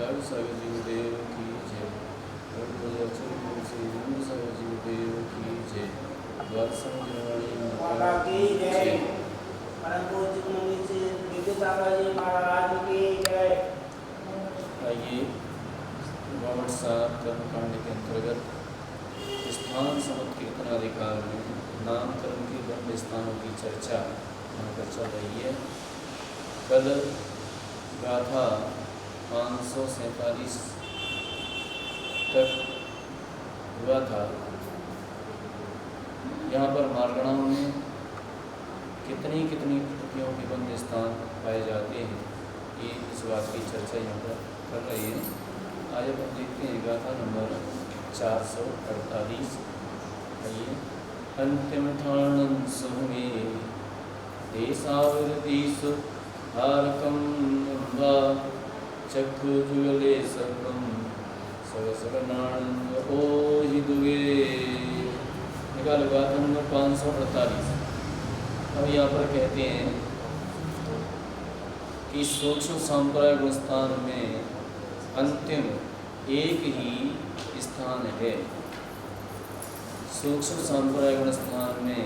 जग सगजीवदेव की जय। सगजीवदेव की जय। वर्षम जनवाणी माता की जय। परम पूज्य मुनि श्री विद्युतानंद महाराज की जय। आइए बावट सात कर्मकांड के अंतर्गत स्थान समत कीर्तनाधिकार में नामकरण के ब्रह्म स्थानों की चर्चा यहाँ पर चल रही है। कल गाथा 547 तक हुआ था। यहाँ पर मार्गणाओं में कितनी कितनी कृतियों के बंद स्थान पाए जाते हैं, ये इस बात की चर्चा यहाँ पर कर रही है। आज हम देखते हैं गाथा नंबर 448। आइए। अंतिम ठाणं सुमे देशावृतीसु हारकं वा चक्षुजुगले सर्वं सगसगनाणं ओहि दुगे। निकाल गाथा नंबर 548। अब यहाँ पर कहते हैं कि सूक्ष्म सांप्रदाय गुण स्थान में अंतिम एक ही स्थान है। सूक्ष्म सांप्रदाय गुण स्थान में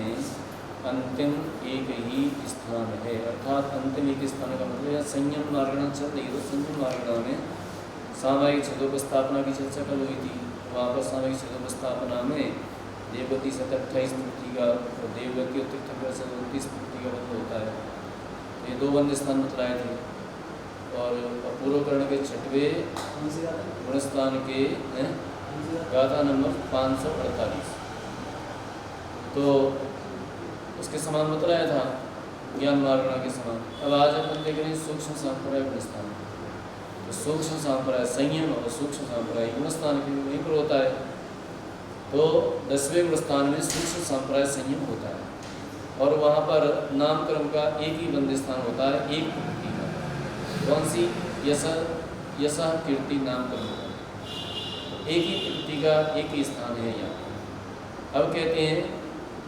अंतिम एक ही स्थान है, अर्थात अंतिम एक स्थान का मतलब यह संयम मार्गणा चल रही है। तो संयम मार्गणा में सामायिक छेदोपस्थापना की चर्चा कल हुई थी। वहाँ पर सामायिक छेदोपस्थापना में देवगति 28 स्मृति का और देवगति और तीर्थंकर से 29 स्मृति का बंध होता है। तो ये दो बंद स्थान बतलाए थे। और पूर्वकर्ण के 6वें गुणस्थान के गाथा नंबर 548 तो उसके समान बतलाया था, ज्ञान मार्गणा के समान। अब आज अपन देख रहे हैं सूक्ष्म सांप्रदाय गुणस्थान। तो सूक्ष्म सांप्रदाय संयम और सूक्ष्म सांप्रदाय गुणस्थान के वहीं पर होता है। तो 10वें गुणस्थान में सूक्ष्म सांप्रदाय संयम होता है और वहाँ पर नामकर्म का एक ही बंद स्थान होता है, एक कीर्ति का। कौन सी? यशा कीर्ति नामकर्म का एक ही कीर्ति का एक ही स्थान है यहाँ। अब कहते हैं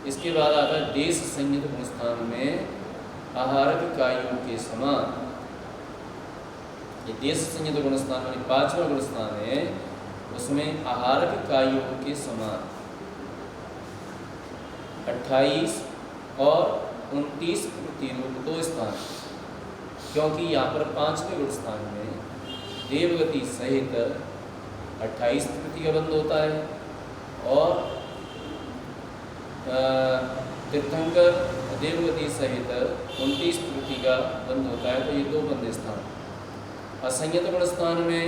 इसके बाद आता है देश संयत गुणस्थान में आहारक कायों के समान। ये देश संयत गुणस्थान में 5वां गुणस्थान है, उसमें आहारक कायों के समान 28 और 29 प्रतिरूप दो स्थान। क्योंकि यहाँ पर 5वें गुणस्थान में देवगति सहित 28 प्रति का बंध होता है और तीर्थंकर देवगति सहित 29 प्रति का बंध होता है। तो ये दो बंद स्थान। असंयत गुण स्थान में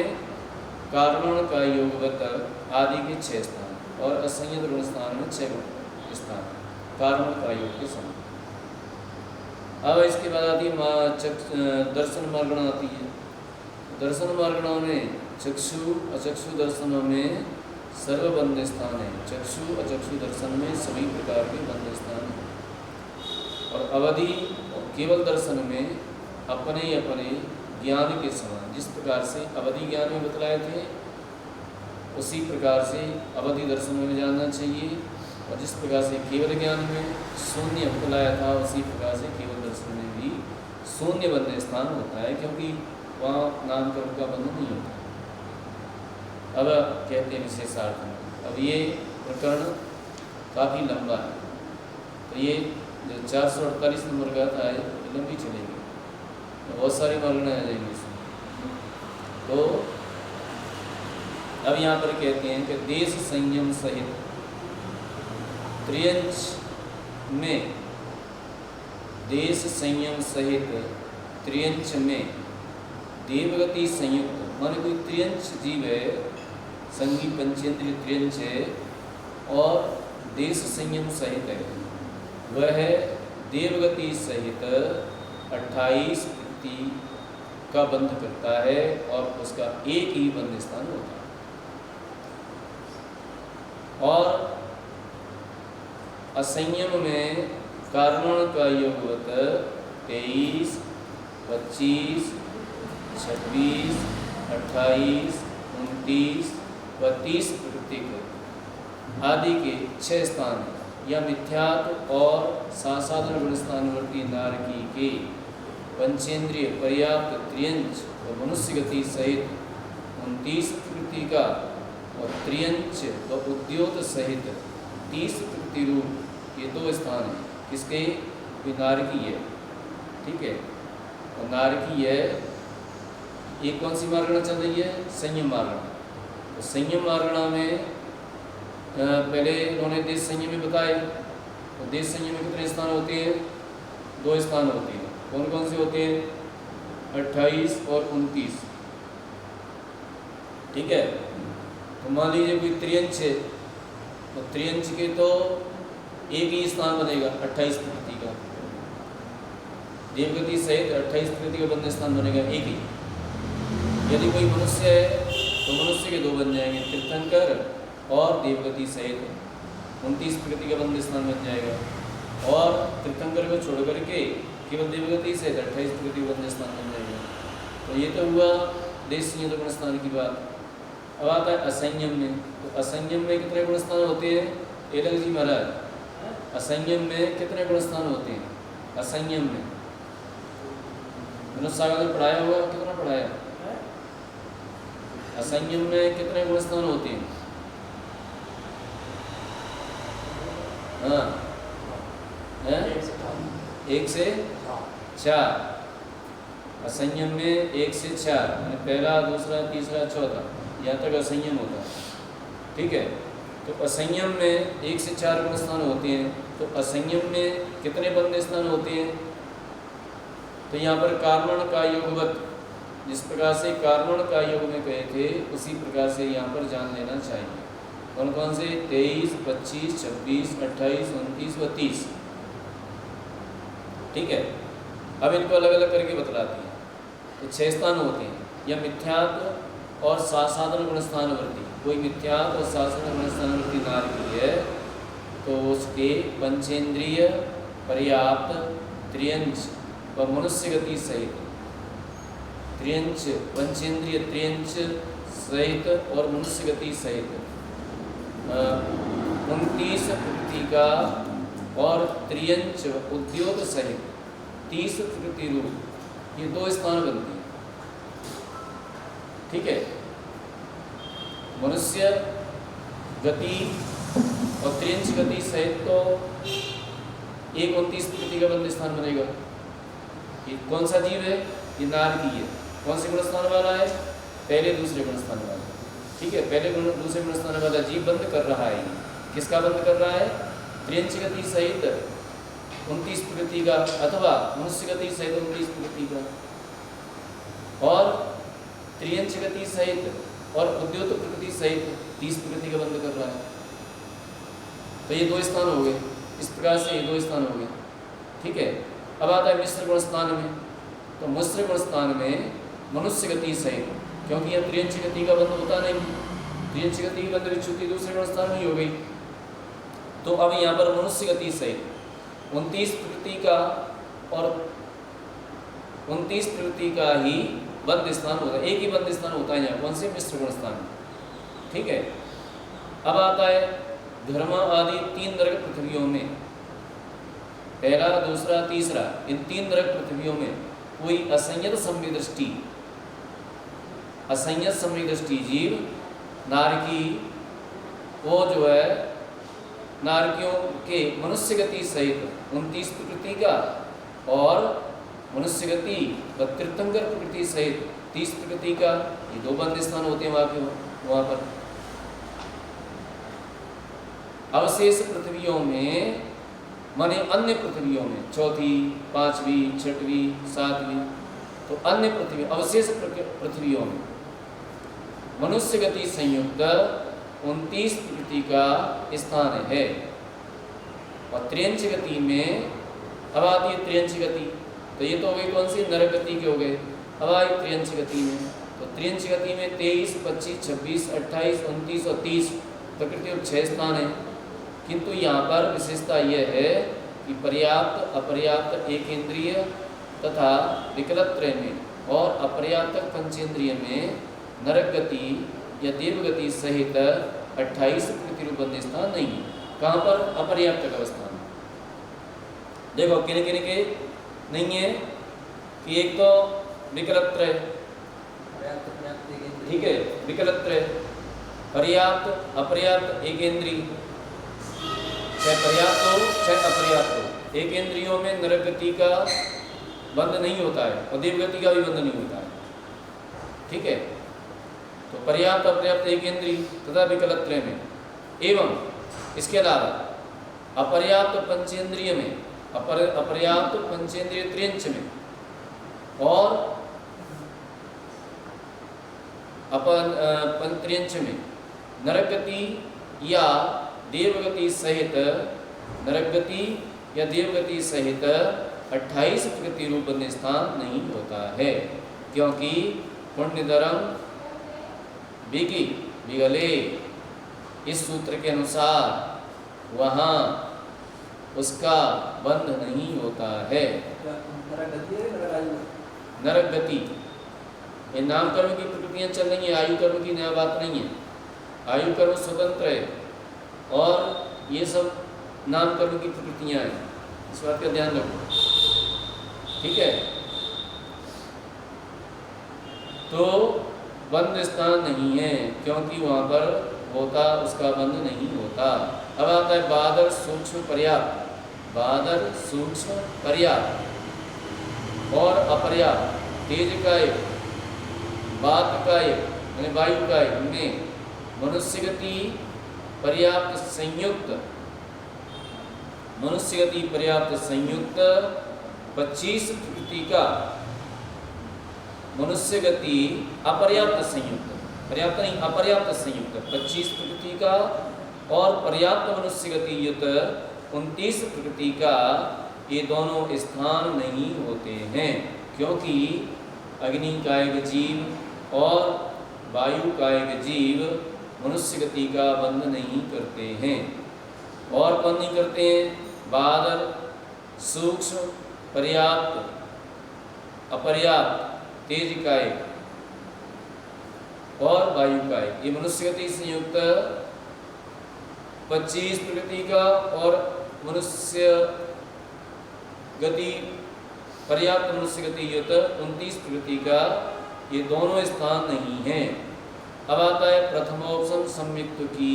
कारण का योगवत आदि के 6 स्थान और असंयत गुण स्थान में 6 स्थान कारण का योग के समान। अब इसके बाद आती है दर्शन मार्गणा आती है। दर्शन मार्गणा में चक्षु अचक्षु दर्शनों में सर्वबंध स्थान है। चक्षु अचक्षु दर्शन में सभी प्रकार के बंध स्थान है। और अवधि और केवल दर्शन में अपने अपने ज्ञान के समान, जिस प्रकार से अवधि ज्ञान में बतलाए थे उसी प्रकार से अवधि दर्शन में जानना चाहिए। और जिस प्रकार से केवल ज्ञान में शून्य बतलाया था उसी प्रकार से केवल दर्शन में भी शून्य बंध स्थान होता है, क्योंकि वहाँ नामकर्म का बंध नहीं होता। अब कहते हैं विशेषार्थ में। अब ये प्रकरण काफ़ी लंबा है, तो ये जो 448 नंबर का था ये लंबी चलेगी, बहुत सारी मार्गणाएं आ जाएंगी इसमें। तो अब यहाँ पर कहते हैं कि देश संयम सहित त्रियंच में, देश संयम सहित त्रियंच में देवगति संयुक्त, माने कोई त्रियंच जीव है, संगी पंचेंद्रिय त्रियंच है और देश संयम सहित है, वह है देवगति सहित 28 प्रति का बंध करता है और उसका एक ही बंध स्थान होता है। और असंयम में कारण का योगवत 23, 25, 26, 28, 29 व 30 प्रतीक आदि के 6 स्थान या मिथ्यात्व और सासाधन गुणस्थानवर्ती नारकी के पंचेंद्रिय पर्याप्त त्रियंच और मनुष्य गति सहित 29 प्रकृति का और त्रियंच व उद्योत सहित 30 प्रकृति रूप ये 2 स्थान हैं। किसके? नारकी है, ठीक है। और नारकी है ये कौन सी मार्गणा चल रही है? संयम मार्गणा। तो संयम मार्गणा में पहले इन्होंने देश संयम में बताए। तो देश संयम में कितने स्थान होते हैं? 2 स्थान होते हैं। कौन कौन से होते हैं? 28 और 29, ठीक है। तो मान लीजिए कोई त्रियंच है, तो त्रियंच के तो एक ही स्थान बनेगा 28 प्रकृति का। देवगति सहित 28 प्रकृति का बंद स्थान बनेगा एक ही। यदि कोई मनुष्य है तो मनुष्य के 2 बन जाएंगे, तीर्थंकर और देवगति सहित 29 प्रकृति का बंद स्थान बन जाएगा। और तीर्थंकर को छोड़ करके केवल देवगति सहित 28 प्रकृति का बंद स्थान बन जाएगा। तो ये तो हुआ देश संयत गुण स्थान की बात। अब आता है असंयम में। तो असंयम में कितने गुण स्थान होते हैं? एलग जी महाराज, असंयम में कितने गुण स्थान होते हैं? असंयम में मनोज सागर ने पढ़ाया हुआ, कितना पढ़ाया? असंयम में कितने गुण स्थान होते हैं? हाँ, 1 से 4। असंयम में 1 से 4, यानी पहला, दूसरा, तीसरा, चौथा, यहाँ तक असंयम होता है, ठीक है। तो असंयम में 1 से 4 गुण स्थान होते हैं। तो असंयम में कितने बंद स्थान होते हैं? तो यहाँ पर कार्मण का योगवत, जिस प्रकार से कार्मण का योग में कहे थे उसी प्रकार से यहाँ पर जान लेना चाहिए। कौन कौन से? 23, 25, 26, 28, 29 व 30, ठीक है। अब इनको अलग अलग करके बतलाती हैं। तो 6 स्थान होते हैं। या मिथ्यात्व और साधन गुणस्थान वृत्ति। कोई मिथ्यात्व और साधन गुणस्थान वृत्ति नारकी है तो उसके पंचेंद्रिय पर्याप्त त्रियंच व मनुष्य गति सहित, त्रियंच पंचेंद्रिय त्रियंच सहित और मनुष्य गति सहित 29 प्रकृति का और त्रियंच उद्योग सहित 30 प्रकृति रूप ये 2 स्थान बनती हैं, ठीक है। मनुष्य गति और त्रियंच गति सहित तो एक 29 प्रकृति का बंद स्थान बनेगा। ये कौन सा जीव है? ये नारकी है। कौन से गुण स्थान वाला है? पहले दूसरे गुण स्थान वाला, ठीक है। पहले दूसरे गुण स्थान वाला जीव बंद कर रहा है। किसका बंद कर रहा है? त्रियंच गति सहित 29 प्रकृति का अथवा मनुष्य गति सहित 29 प्रकृति का और त्रियंच गति सहित और उद्योत प्रकृति सहित 30 प्रकृति का बंद कर रहा है। तो ये 2 स्थान हो गए। इस प्रकार से ये 2 स्थान हो गए, ठीक है। अब आता है मिश्र गुण स्थान में। तो मिश्र गुण स्थान में मनुष्य गति सहित, क्योंकि यह त्रियंच गति का बंद होता नहीं, त्रियंच गति की बंद विच्युति दूसरे गुण स्थान में ही हो गई। तो अब यहाँ पर मनुष्य गति सहित 29 प्रकृति का और 29 प्रकृति का ही बंद स्थान होता है। एक ही बंद स्थान होता है यहाँ। कौन से? मिश्र गुण स्थान, ठीक है। अब आता है धर्म आदि 3 नरक पृथ्वियों में, पहला, दूसरा, तीसरा, इन 3 नरक पृथ्वियों में कोई असंयत संवेदृष्टि, असंयत संवेदृष्टि जीव नारकी, वो जो है नारकियों के मनुष्य गति सहित 29 प्रकृति का और मनुष्य गति व तीर्थंकर प्रकृति सहित 30 प्रकृति का, ये 2 बंद स्थान होते हैं वहाँ पर। अवशेष पृथ्वियों में माने अन्य पृथ्वियों में, 4वीं, 5वीं, 6वीं, 7वीं, तो अन्य पृथ्वी अवशेष पृथ्वियों में मनुष्य गति संयुक्त 29 प्रकृति का स्थान है। और त्रियंच गति में अब आती है त्रियंच गति। तो ये तो हो गई कौन सी? नरक गति के हो गए। अब आई त्रियंच गति में। तो त्रियंच गति में 23, 25, 26, 28, 29 और 30 प्रकृति और 6 स्थान है। किंतु यहाँ पर विशेषता यह है कि पर्याप्त अपर्याप्त एकेंद्रिय तथा विकलत्रय में और अपर्याप्त पंचेंद्रिय में नरक गति या देवगति सहित 28 प्रकृति रूप बंद स्थान नहीं है। कहाँ पर? अपर्याप्त अवस्था में। देखो किन किन के नहीं है कि एक तो विकलत्रय, ठीक है, विकलत्रय, पर्याप्त अपर्याप्त एकेंद्रीय, चाहे पर्याप्त हो चाहे अपर्याप्त हो, एक इंद्रियों में नरगति का बंध नहीं होता है और देवगति का भी बंध नहीं होता है, ठीक है। तो पर्याप्त अपर्याप्त एक इंद्रिय तथा विकलत्रय में, एवं इसके अलावा अपर्याप्त पंचेंद्रिय में, अपर्याप्त पंचेंद्रिय त्रियंच में और त्रियंच में नरगति या देवगति सहित, नरगति या देवगति सहित 28 प्रकृति रूप बंध स्थान नहीं होता है, क्योंकि पुण्यधर्म विगी विगले इस सूत्र के अनुसार वहाँ उसका बंध नहीं होता है। नरक गति, ये नाम कर्म की प्रकृतियाँ चल रही हैं, आयु कर्म की नया बात नहीं है। आयु कर्म स्वतंत्र है और ये सब नाम कर्म की प्रकृतियाँ हैं, इस बात का ध्यान रखो, ठीक है। तो बंध स्थान नहीं है, क्योंकि वहाँ पर होता उसका बंध नहीं होता। अब आता है बादर सूक्ष्म पर्याप्त, बादर सूक्ष्म पर्याप्त और अपर्याप्त, तेज का एक, वात का एक यानी वायु का एक में मनुष्य गति पर्याप्त संयुक्त, मनुष्य गति पर्याप्त संयुक्त 25 प्रकृति का, मनुष्य गति अपर्याप्त संयुक्त, पर्याप्त नहीं अपर्याप्त संयुक्त 25 प्रकृति का और पर्याप्त मनुष्य गति युक्त 29 प्रकृति का, ये दोनों स्थान नहीं होते हैं, क्योंकि अग्नि कायिक जीव और वायु कायिक जीव मनुष्य गति का बंध नहीं करते हैं। और बंध नहीं करते हैं बादर सूक्ष्म पर्याप्त अपर्याप्त तेज कायिक और वायु कायिक, ये मनुष्य गति संयुक्त 25 प्रकृति का और मनुष्य गति पर्याप्त मनुष्य गति युक्त 29 प्रकृति का, ये दोनों स्थान नहीं हैं। अब आता है प्रथमोपसम संयुक्त की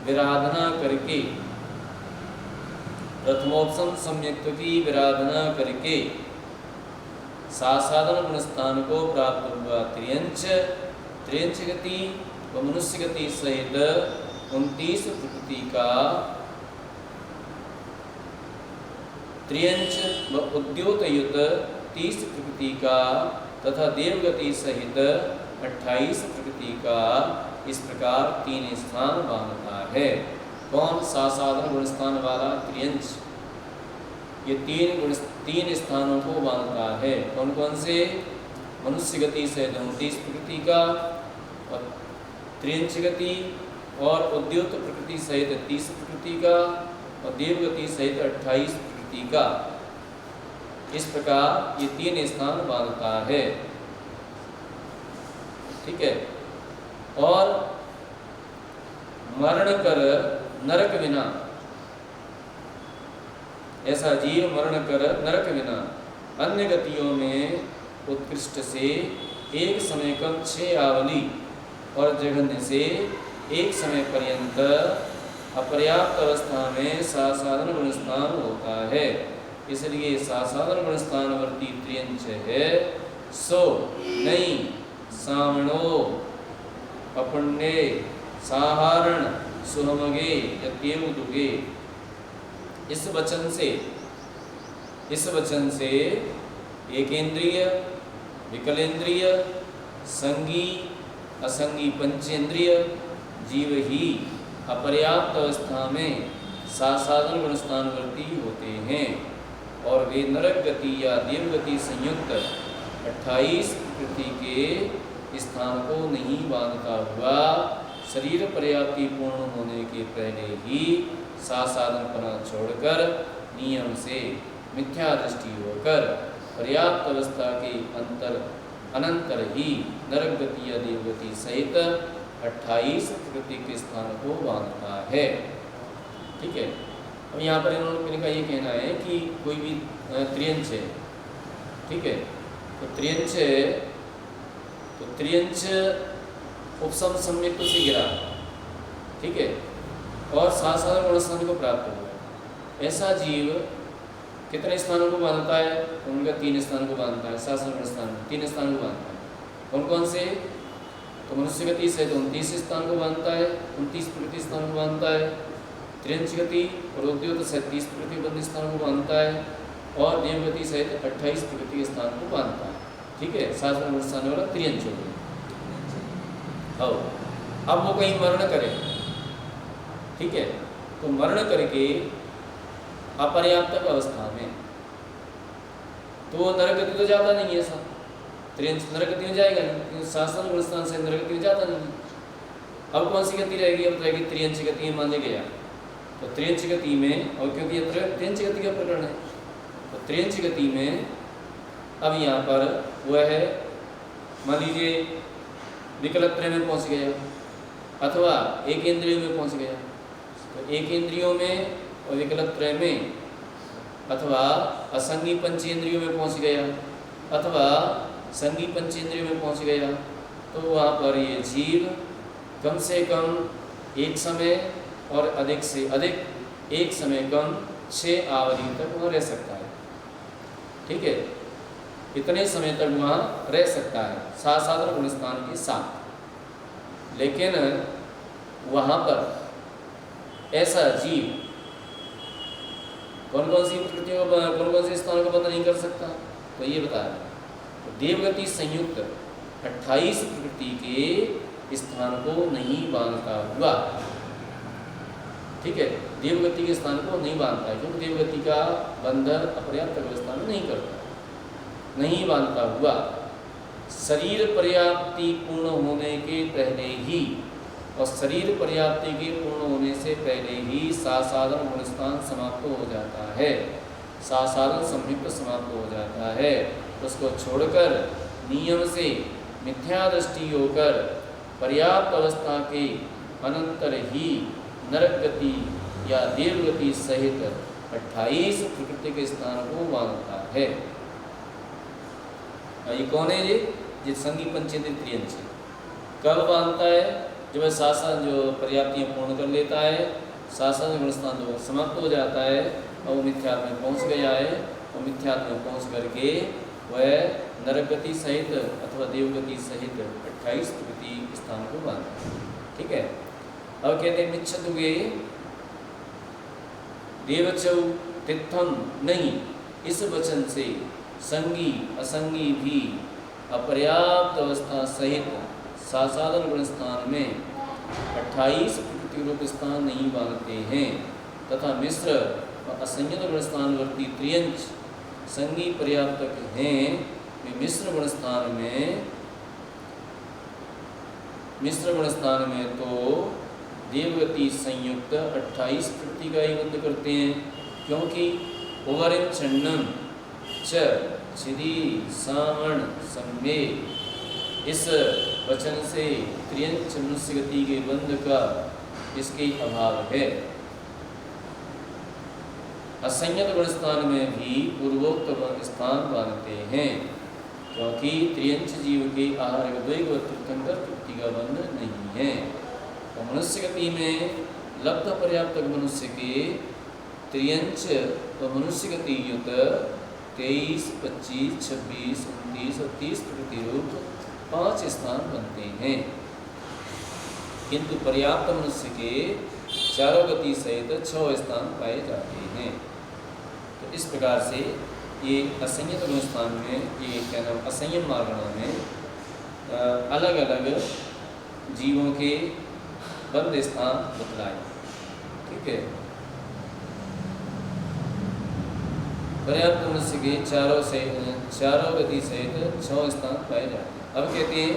विराधना करके, प्रथमोपसम संयुक्त की विराधना करके साधारण गुण स्थान को प्राप्त हुआ त्रियंच, त्रियंच गति व मनुष्य गति सहित 29 प्रकृति का, त्रियंच व उद्योतयुत 30 प्रकृति का तथा देवगति सहित 28 प्रकृति का, इस प्रकार 3 स्थान बांधता है। कौन? साधारण गुण स्थान वाला त्रियंच, ये 3 स्थानों को बांधता है। कौन कौन से? मनुष्य गति सहित 29 प्रकृति का और त्रियंच गति और उद्योत प्रकृति सहित 30 प्रकृति का और देवगति सहित 28 प्रकृति का, इस प्रकार ये 3 स्थान बांधता है, ठीक है। और मरण कर नरक विना, ऐसा जीव मरण कर नरक विना अन्य गतियों में उत्कृष्ट से एक समय कम 6 आवली और जघन्य से एक समय पर्यंत अपर्याप्त अवस्था में साधारण गुण स्थान होता है। इसलिए साधारण गुण स्थानवर्ती त्रियंच है। सो नहीं सामणो अपुण्य साहारण सुहमगे यत्येवुदुगे, इस वचन से एकेंद्रिय विकलेंद्रिय संगी असंगी पंचेंद्रिय जीव ही अपर्याप्त अवस्था में साधारण गुण स्थानवर्ती होते हैं और वे नरक गति या देवगति संयुक्त 28 प्रकृति के स्थान को नहीं बांधता हुआ शरीर पर्याप्ति पूर्ण होने के पहले ही साधनपना छोड़कर नियम से मिथ्या दृष्टि होकर पर्याप्त अवस्था के अनंतर ही नरक गति या देवगति सहित 28 प्रकृति के स्थान को बांधता है, ठीक है। अब यहाँ पर इनका ये कहना है कि कोई भी त्रियंच है, ठीक है, तो त्रियंच उपसम सम्यक्त से गिरा, ठीक है, और साधारण गुणस्थान को प्राप्त हुआ। ऐसा जीव कितने स्थानों को बांधता है? उनका 3 स्थानों को बांधता है। साधारण गुणस्थान 3 स्थानों को बांधता है। कौन कौन से? तो मनुष्य गति से 29 स्थान को बांधता है, 29 प्रकृति स्थान को बांधता है। त्रियंच गति और उद्योत सहित 30 प्रकृति बंध स्थान को बांधता है, और देवगति सहित 28 प्रकृति के स्थान को बांधता है, ठीक है। साधारण गुणस्थान वाला त्रियंच हो गया। अब वो कहीं मरण करे, ठीक है, तो मरण करके अपर्याप्तक अवस्था में तो वो नरकगति तो जाता नहीं है, ऐसा त्रियंच नरकगति में जाएगा नहीं, शासन गुणस्थान से नरकगति में जाता नहीं। अब कौन सी गति रहेगी? अब रहेगी त्रियंच गति में माने गया। तो त्रियंच गति में, और क्योंकि ये त्रियंच गति का प्रकरण है, तो त्रियंच गति में अब यहाँ पर वह है, मान लीजिए विकलत्रय में पहुँच गया, अथवा एक इंद्रियों में पहुँच गया। तो एक इंद्रियों में और विकलत्रय में, अथवा असंगी पंचेंद्रियों में पहुँच गया, अथवा संगी पंचेंद्रियों में पहुँच गया, तो वहाँ पर ये जीव कम से कम एक समय और अधिक से अधिक एक समय कम 6 आवधि तक वहाँ रह सकता है, ठीक है। इतने समय तक वहाँ रह सकता है साधारण गुणस्थान के साथ। लेकिन वहाँ पर ऐसा जीव कौन कौन सी प्रकृतियों को, कौन कौन से स्थानों को बंद नहीं कर सकता? तो ये बता रहे हैं। तो देवगति संयुक्त 28 प्रकृति के स्थान को नहीं बांधता हुआ, ठीक है, देवगति के स्थान को नहीं बांधता है, क्योंकि देवगति का बंधन अपर्याप्त अवस्था में नहीं करता, नहीं बांधता हुआ शरीर पर्याप्ति पूर्ण होने के पहले ही, और शरीर पर्याप्ति के पूर्ण होने से पहले ही साधारण गुणस्थान समाप्त हो जाता है, साधारण संयुक्त समाप्त हो जाता है। उसको छोड़कर नियम से मिथ्या दृष्टि होकर पर्याप्त अवस्था के अनंतर ही नरक गति या देवगति सहित 28 प्रकृति के स्थान को बांधता है। ये कौन है? ये संगी पंचेंद्रिय त्रियंच। कब बांधता है? जब शासन जो पर्याप्तियाँ पूर्ण कर लेता है, शासन गुणस्थान तो समाप्त हो जाता है और वो मिथ्यात्व में पहुँच गया है, और मिथ्यात्व में पहुँच करके वह नरकगति सहित अथवा देवगति सहित 28 प्रकृति स्थान को बांधता है, ठीक है। अब कहते हैं मिच्छदुगे देवचौ तित्थम नहीं, इस वचन से संगी असंगी भी अपर्याप्त अवस्था सहित साधारण गुण स्थान में 28 प्रकृति रूप स्थान नहीं बांधते हैं, तथा मिश्र व असंयत गुण स्थानवर्ती त्रियंच संगी पर्याप्तक हैं। वे मिश्र गुण स्थान में तो देवगति संयुक्त 28 प्रकृति का ही बंध करते हैं, क्योंकि उवरिम छन्नम च छिदी सावण सम्मे, इस वचन से त्रियंच मनुष्य गति के बंध का इसके अभाव है। असंयत गुण स्थान में भी पूर्वोक्त स्थान बांधते हैं, क्योंकि त्रियंच जीव के आहार द्वैग व तीर्थंकर तृप्ति का बंध नहीं है। तो मनुष्य गति में लब्ध पर्याप्त मनुष्य के त्रियंच व मनुष्य गति युक्त 23, 25, 26, 29 और 30 प्रकृति रूप 5 स्थान बनते हैं, किंतु पर्याप्त मनुष्य के चारों गति सहित 6 स्थान पाए जाते हैं। तो इस प्रकार से ये असंयत गुण स्थान में, ये क्या नाम, असंयम मार्गणों में अलग अलग जीवों के बंद स्थान बतलाए, ठीक है। पर्याप्त मनुष्य के चारों गति सहित 6 स्थान पाए जाते हैं। अब कहते हैं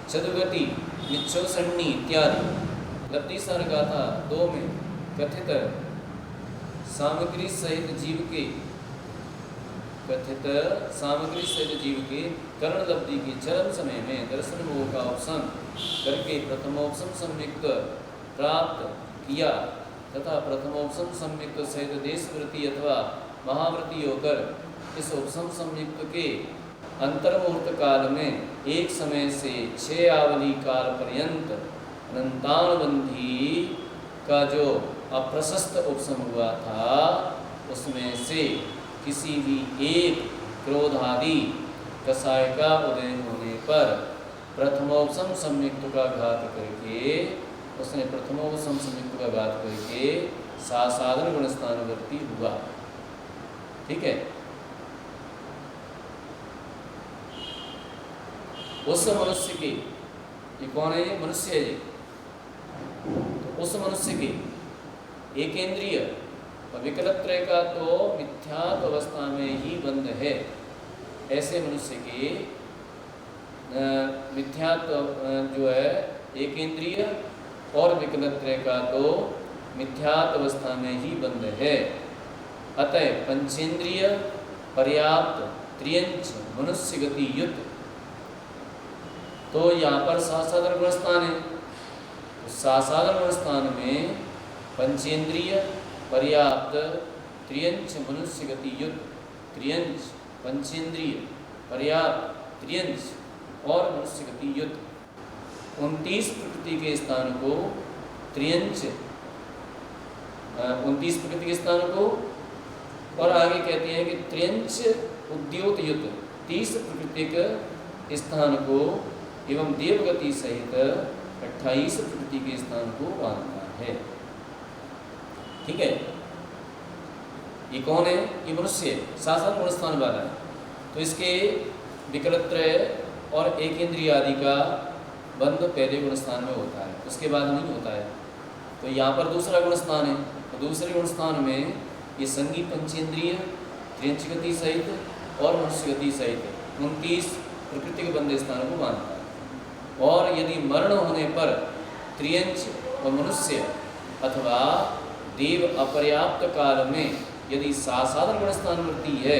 चतुर्गति मिच्छो सन्नी इत्यादि लब्धि सार गाथा 2 में कथित सामग्री सहित जीव के कर्ण लब्धि की चरम समय में दर्शन मोह का उपशम करके प्रथमोपशम संयुक्त प्राप्त किया, तथा प्रथमोपशम संयुक्त सहित देशवृत्ति अथवा महावृत्ति होकर इस उपशम संयुक्त के अंतर्मुहूर्त काल में एक समय से 6 आवली काल पर्यंत अनंतानुबंधी का जो अप्रशस्त उपशम हुआ था, उसमें से किसी भी एक क्रोधादि कषाय का उदय होने पर प्रथमोपशम संयुक्त का घात करके, उसने प्रथमोपशम संयुक्त का घात करके सासाधन गुणस्थानवर्ती हुआ। ठीक है। उस मनुष्य के, ये कौन है? ये मनुष्य है जी। तो उस मनुष्य के एकेंद्रिय और विकलत्रय का तो मिथ्यात्व अवस्था में ही बंध है। ऐसे मनुष्य के मिथ्यात्व जो है एकेंद्रिय और विकलत्रय का तो मिथ्यात्व अवस्था में ही बंध है। अतः पंचेंद्रिय पर्याप्त त्रियंच मनुष्य गति युक्त, तो यहाँ पर सासाधन गुणस्थान है। सासाधन गुणस्थान में पंचेंद्रिय पर्याप्त त्रियंच मनुष्य गति युक्त, त्रियंच पंचेंद्रिय पर्याप्त त्रियंच और मनुष्य गति युक्त 29 प्रकृति के स्थान को त्रियंच, 29 प्रकृति के स्थान को, और आगे कहते हैं कि त्रियंच उद्योत युक्त 30 प्रकृति के स्थान को एवं देवगति सहित 28 प्रकृति के स्थान को बांधता है। ठीक है। ये कौन है? ये मनुष्य सासाधन गुणस्थान वाला है। तो इसके विकलत्रय और एकेंद्रिय आदि का बंध पहले गुणस्थान में होता है, उसके बाद नहीं होता है। तो यहाँ पर दूसरा गुणस्थान है, तो दूसरे गुणस्थान में ये संगी पंचेंद्रिय त्रियंच गति सहित और मनुष्य गति सहित 29 प्रकृति के बंध स्थान को बांधता है। और यदि मरण होने पर त्रियंच और मनुष्य अथवा देव अपर्याप्त काल में यदि सासाधन गुणस्थान वृत्ति है,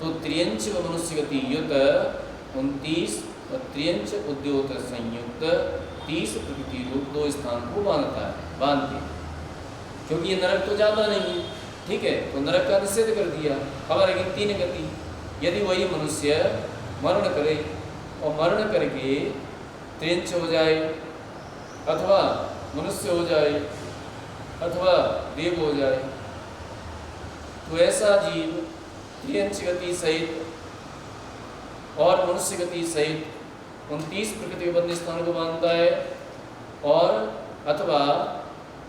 तो त्रियंच व मनुष्य गति युक्त 29 और त्रियंच उद्योत संयुक्त 30 प्रकृति रूप 2 स्थान को बांधते हैं। क्योंकि ये नरक तो जाता नहीं है। ठीक है। तो नरक का निषेध कर दिया। अब रहेगी 3 गति। यदि वही मनुष्य मरण करे और मरण करके त्रियंच हो जाए अथवा मनुष्य हो जाए अथवा देव हो जाए, तो ऐसा जीव त्रियंच गति सहित और मनुष्य गति सहित 29 प्रकृति के बंध स्थान को बांधता है, और अथवा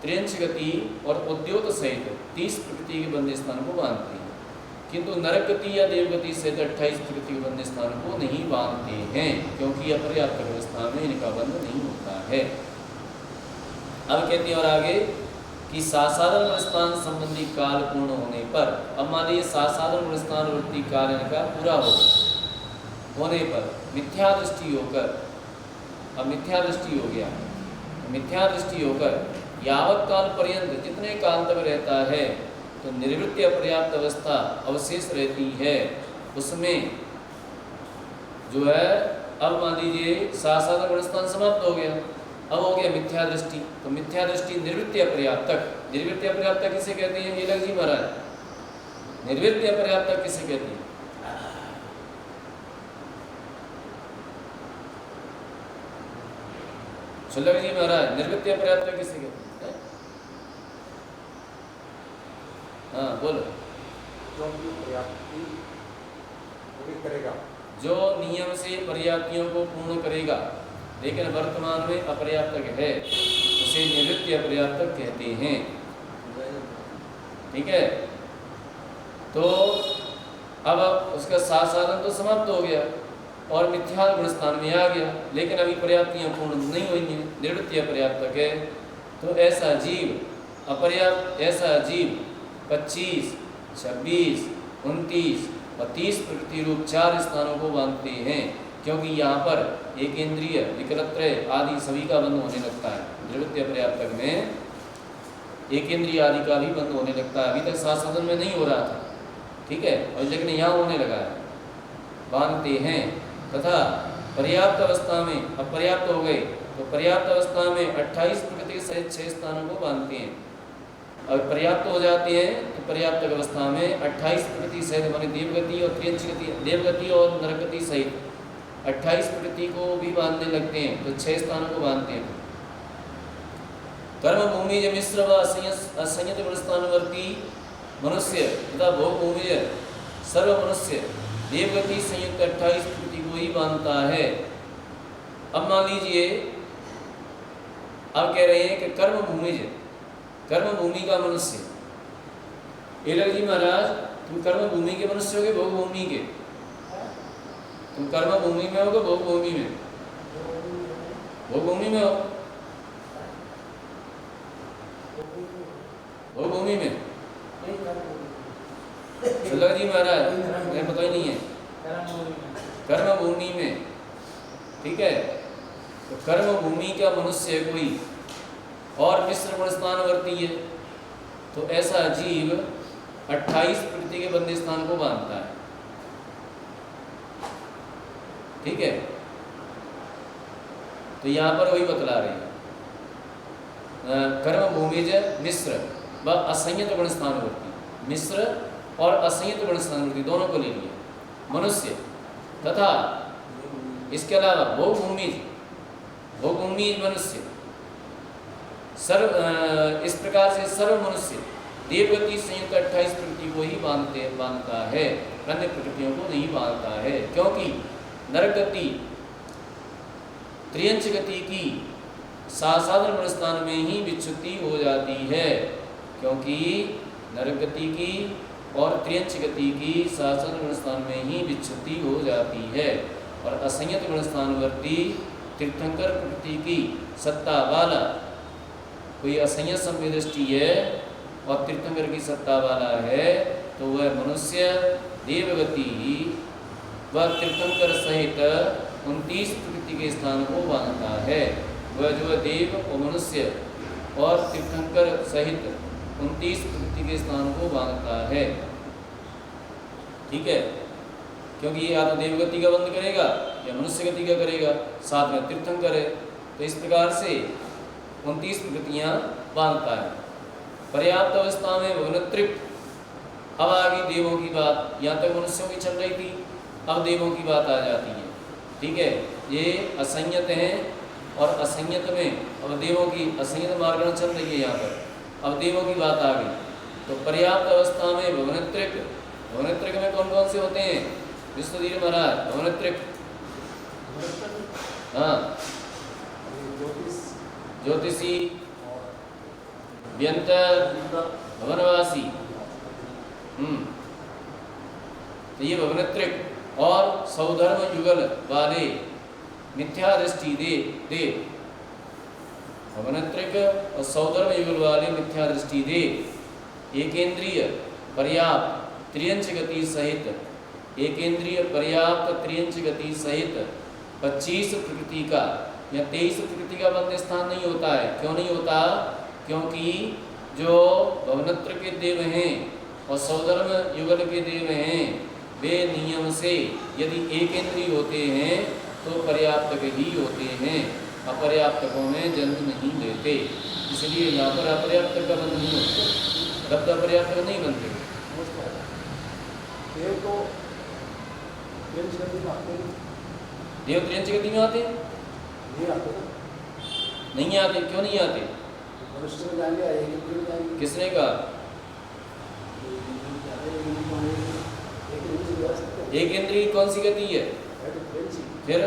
त्रियंच गति और उद्योत सहित 30 प्रकृति के बंध स्थान को बांधते हैं। किंतु नरक गति या देव गति सहित 28 प्रकृति के बंध स्थान को नहीं बांधते हैं, क्योंकि अपर्याप्त अवस्था में इनका बंध नहीं होता है। अब कहते हैं और आगे कि सासाधन गुणस्थान संबंधी काल पूर्ण होने पर, अब मान लीजिए सासाधन गुणस्थान वृत्ति काल इनका पूरा होने पर मिथ्या दृष्टि होकर, अब मिथ्या दृष्टि हो गया, मिथ्या दृष्टि होकर यावत काल पर्यंत जितने काल तक रहता है, तो निर्वृत्ति अपर्याप्त अवस्था अवशेष रहती है। उसमें जो है, अब मान लीजिए सासाधन गुणस्थान समाप्त हो गया, अब हो गया मिथ्या दृष्टि। तो मिथ्या दृष्टि निर्वृत्ति अपर्याप्त तक, निर्वृत्ति अपर्याप्त तक किसे कहते हैं? ये लग जी महाराज, निर्वृत्ति अपर्याप्त तक किसे कहते हैं? सुलभ जी महाराज, निर्वृत्ति अपर्याप्त तक किसे कहते हैं? हाँ बोलो। करेगा, जो नियम से पर्याप्तियों को पूर्ण करेगा लेकिन वर्तमान में अपर्याप्तक है, उसे निवृत्ति अपर्याप्तक कहते हैं। ठीक है। तो अब उसका सासाधन तो समाप्त हो गया और मिथ्या गुणस्थान में आ गया, लेकिन अभी पर्याप्तियां पूर्ण नहीं हुई हैं, निवृत्ति अपर्याप्तक है। तो ऐसा जीव 25, 26, 29 और 30 प्रकृति रूप 4 स्थानों को बांधते हैं, क्योंकि यहाँ पर एकेंद्रिय विकलत्रय आदि सभी का बंध होने लगता है। निवृत्ति अपर्याप्तक में एकेंद्रिय आदि का भी बंध होने लगता है। अभी तक सासाधन में नहीं हो रहा था, ठीक है, और लेकिन यहाँ होने लगा है, बांधते हैं। तथा पर्याप्त अवस्था में, अब पर्याप्त हो गए तो पर्याप्त अवस्था में 28 प्रकृति सहित 6 स्थानों को बांधते हैं। अगर पर्याप्त हो जाते हैं तो पर्याप्त अवस्था में 28 प्रकृति सहित माने देवगति और त्रियंच गति, देवगति और नरगति सहित 28 प्रकृति को भी बांधने लगते हैं, तो 6 स्थानों को बांधते हैं। कर्म भूमि मिश्र व असंयत गुणस्थानवर्ती मनुष्य तथा भोग भूमि सर्व मनुष्य देवगति संयुक्त 28 प्रकृति को ही बांधता है। अब मान लीजिए, अब कह रहे हैं कि कर्म भूमि का मनुष्य, एलग जी महाराज तुम कर्म भूमि के मनुष्य होगे भोग भूमि के? तुम कर्म भूमि में होगे भोग भूमि में? भोग भूमि में हो? भोग भूमि में एलग जी महाराज मुझे पता ही नहीं है। कर्म भूमि में, ठीक है। तो कर्म भूमि का मनुष्य कोई और मिश्र गुणस्थानवर्ती है, तो ऐसा जीव 28 प्रकृति के बंदे स्थान को बांधता है, ठीक है। तो यहाँ पर वही बतला रहे हैं, कर्म भूमिज मिश्र व असंयत गुणस्थानवर्ती, मिश्र और असंयत गुणस्थानवर्ती दोनों को ले लिया मनुष्य, तथा इसके अलावा भोग भूमिज मनुष्य, सर्व इस प्रकार से सर्व मनुष्य देवगति संयुक्त 28 प्रकृति को ही बांधता है, अन्य प्रकृतियों को नहीं बांधता है, क्योंकि नरगति त्रियंच गति की साधारण गुणस्थान में ही विच्युति हो जाती है, क्योंकि नरगति की और त्रियंच गति की साधारण गुणस्थान में ही विच्युति हो जाती है, और असंयत गुणस्थानवर्ती तीर्थंकर प्रकृति की सत्ता वाला कोई असंयत संवेदृष्टि है और तीर्थंकर की सत्ता वाला है, तो वह मनुष्य देवगति व तीर्थंकर सहित 29 प्रकृति के स्थान को बांधता है। वह जो देव और मनुष्य और तीर्थंकर सहित 29 प्रकृति के स्थान को बांधता है, ठीक है। क्योंकि या तो देवगति का बंध करेगा या मनुष्य गति का करेगा, साथ में तीर्थंकर है, तो इस प्रकार से 29 प्रकृतियाँ बांधता है। पर्याप्त अवस्था में भुवनत्रिक, अब आगे देवों की बात, यहाँ तक मनुष्यों की चल रही थी, अब देवों की बात आ जाती है, ठीक है। ये असंयत हैं और असंयत में अब देवों की असंयत मार्गण चल रही है यहाँ पर, अब देवों की बात आ गई। तो पर्याप्त अवस्था में भुवनत्रिक, भुवनत्रिक में कौन कौन से होते हैं विष्णुधीर महाराज? भुवनत्रिक, हाँ, ज्योतिषी, व्यंतर, भवनवासी, तो ये भवनत्रिक और सौधर्म युगल वाले मिथ्या दृष्टि दे भवनत्रिक और सौधर्म युगल वाले मिथ्या दृष्टि दे एकेंद्रीय पर्याप्त त्रियंच गति सहित, एकेंद्रीय पर्याप्त त्रियंच गति सहित 25 प्रकृति का या 23 प्रकृति का बंद स्थान नहीं होता है। क्यों नहीं होता? क्योंकि जो भवनत्र के देव हैं और सौधर्म युगल के देव हैं, वे नियम से यदि एकेंद्रीय होते हैं तो पर्याप्तक ही होते हैं, अपर्याप्तकों में जन्म नहीं लेते। इसलिए यहाँ पर अपर्याप्तक का बंध नहीं होता, रब्द अपर्याप्तक नहीं बनते। देव तो त्रियंच गति में आते हैं। देव त्रियंच गति में आते हैं? नहीं आते ना? नहीं आते। क्यों नहीं आते? मनुष्य में जाएंगे, एकेंद्रीय में जाएंगे। किसने कहा? एकेंद्रीय कौन सी गति है? फिर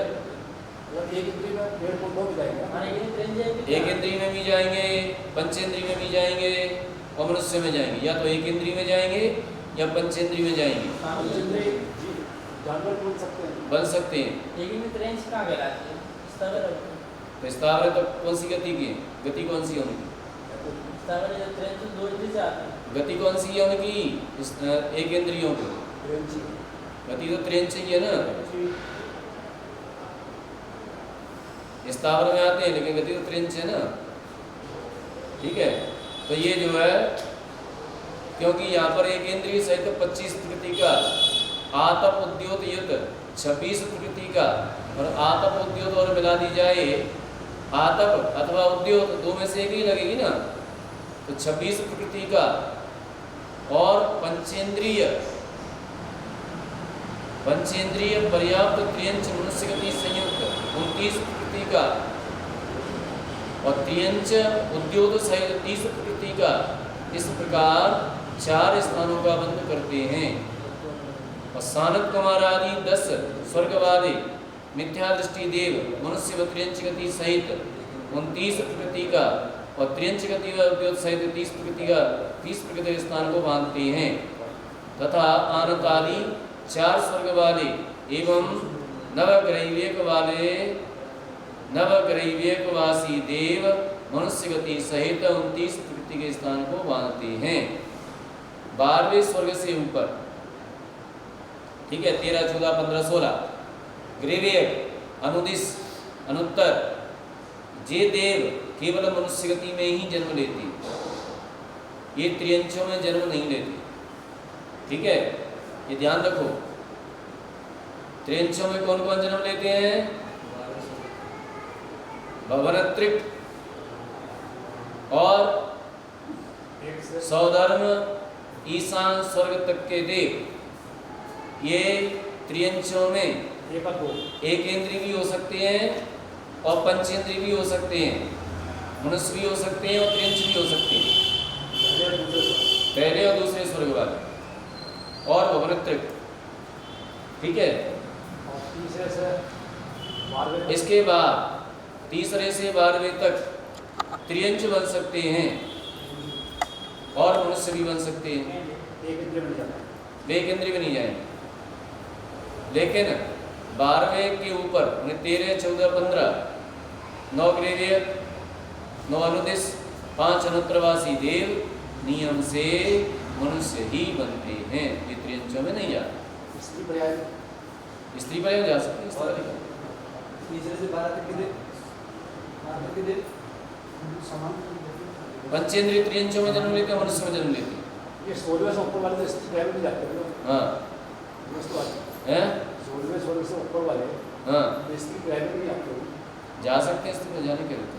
एकेंद्रीय में भी जाएंगे, पंचेंद्रीय में भी जाएंगे और मनुष्य में जाएंगे। या तो एकेंद्रीय में जाएंगे या पंचेंद्रीय में जाएंगे। जानवर बन सकते हैं। लेकिन ट्रेंच कहाँ कहलाती है? तो स्थावर तो कौन सी गति की? गति कौन सी है उनकी? गति कौन सी है उनकी? एकेंद्रियों की गति तो त्रेंच ही है ना। स्थावर में आते हैं लेकिन गति तो त्रेंच है ना, ठीक है। तो ये जो है, क्योंकि यहाँ पर एकेंद्रीय सहित 25 प्रकृति का, आतप उद्योत युत 26 प्रकृति का, और आतप उद्योत और मिला दी जाए, आतप अथवा उद्योत दो में से एक ही लगेगी ना। तो 26 प्रकृति का और पंचेंद्रिय पर्याप्त त्रियंच मनुष्य गति संयुक्त 29 प्रकृति का और त्रियंच उद्योग सहित 30 प्रकृति का, इस प्रकार 4 स्थानों का बंध करते हैं। और सानत कुमार आदि 10 स्वर्ग वाले मिथ्या दृष्टि देव मनुष्य व त्रियंच गति सहित 29 प्रकृति का और त्रियंच गति व उद्योग सहित 30 प्रकृति स्थान को बांधते हैं। तथा आनत आदि 4 स्वर्ग वाले एवं नवग्रैव्यकवासी देव मनुष्य गति सहित 29 प्रकृति के स्थान को बांधते हैं। 12वें स्वर्ग से ऊपर, ठीक है, 13, 14, 15, 16 ग्रेवियक अनुदिश अनुत्तर जे देव केवल मनुष्य गति में ही जन्म लेते, ये त्रियंचों में जन्म नहीं लेते। ठीक है, ये ध्यान रखो। त्रियंचों में कौन कौन जन्म लेते हैं? भवनत्रिक और सौधर्म ईशान स्वर्ग तक के देव, ये त्रियंचों में एक इंद्रिय भी हो सकते हैं और पंचेंद्रिय भी हो सकते हैं, मनुष्य भी हो सकते हैं और त्रियंच भी हो सकते हैं, पहले और दूसरे स्वर्ग वाले और भवनत्रिक। ठीक है, इसके बाद तीसरे से 12वें तक त्रियंच बन सकते हैं और मनुष्य भी बन सकते हैं, एक इंद्रिय भी नहीं जाएंगे। लेकिन 12वें के ऊपर 13, 14, 15 9 ग्रेवियर, 9 अनुदिश, 5 अनुत्रवासी देव नियम से मनुष्य ही बनते हैं, ये त्रियंचों में नहीं जाते। स्त्री पर्याय जा सकते हैं। तीसरे से 12 तक के दिन पंचेंद्रिय त्रियंचों में जन्म लेते हैं, मनुष्य में जन्म लेते हैं। ये 16वें से ऊपर वाले स्त्री पर्याय में जाते हैं। हाँ हैं, 16वें से ऊपर वाले हाँ स्त्री पर्याय में नहीं आते, जा सकते हैं, स्त्री में जाने के लिए।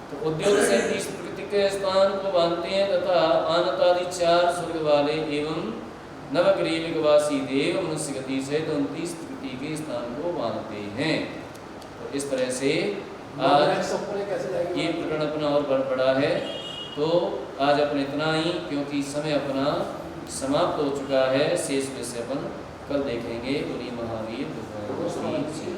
तो उद्योग से 30 प्रकृति के स्थान को बांधते हैं तथा आनतादि 4 स्वर्ग वाले एवं नवग्रीविकवासी देव मनुष्य गति से 29 प्रकृति के स्थान को बांधते हैं। तो इस तरह से आज ये प्रकरण अपना और बढ़ा है। तो आज अपन इतना ही, क्योंकि समय अपना समाप्त हो चुका है। शेष विषय अपन कल देखेंगे। बोलिए महावीर भगवान श्री।